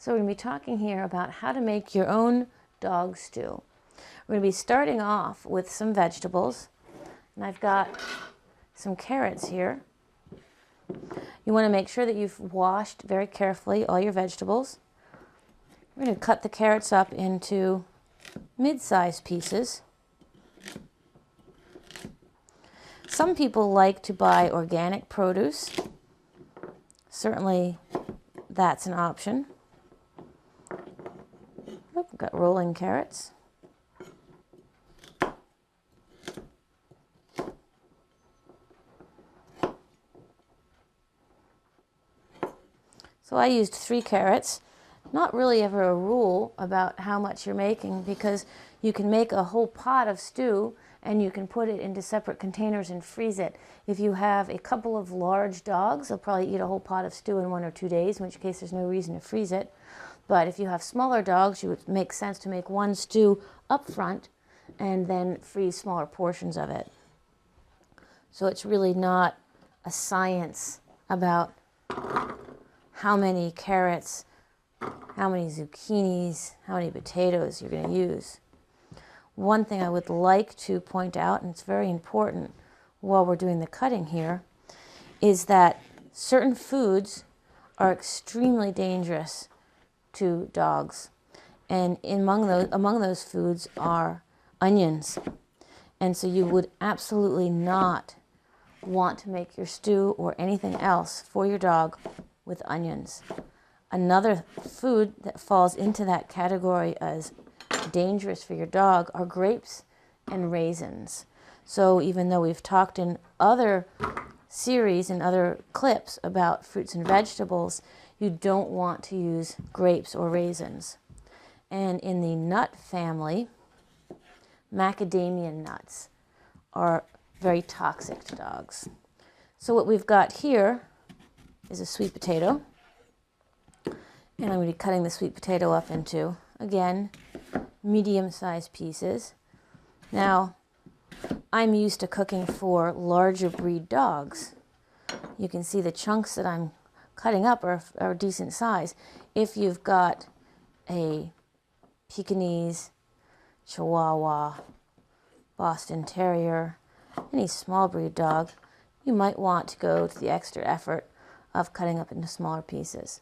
So we're going to be talking here about how to make your own dog stew. We're going to be starting off with some vegetables, and I've got some carrots here. You want to make sure that you've washed very carefully all your vegetables. We're going to cut the carrots up into mid-sized pieces. Some people like to buy organic produce. Certainly that's an option. Oh, we've got rolling carrots. So I used 3 carrots. Not really ever a rule about how much you're making, because you can make a whole pot of stew and you can put it into separate containers and freeze it. If you have a couple of large dogs, they'll probably eat a whole pot of stew in 1 or 2 days, in which case there's no reason to freeze it. But if you have smaller dogs, it would make sense to make one stew up front and then freeze smaller portions of it. So it's really not a science about how many carrots, how many zucchinis, how many potatoes you're going to use. One thing I would like to point out, and it's very important while we're doing the cutting here, is that certain foods are extremely dangerous to dogs. And among those foods are onions. And so you would absolutely not want to make your stew or anything else for your dog with onions. Another food that falls into that category as dangerous for your dog are grapes and raisins. So even though we've talked in other series and other clips about fruits and vegetables, you don't want to use grapes or raisins. And in the nut family, macadamia nuts are very toxic to dogs. So what we've got here is a sweet potato. And I'm going to be cutting the sweet potato up into, again, medium-sized pieces. Now, I'm used to cooking for larger breed dogs. You can see the chunks that I'm cutting up are decent size. If you've got a Pekingese, Chihuahua, Boston Terrier, any small breed dog, you might want to go to the extra effort of cutting up into smaller pieces.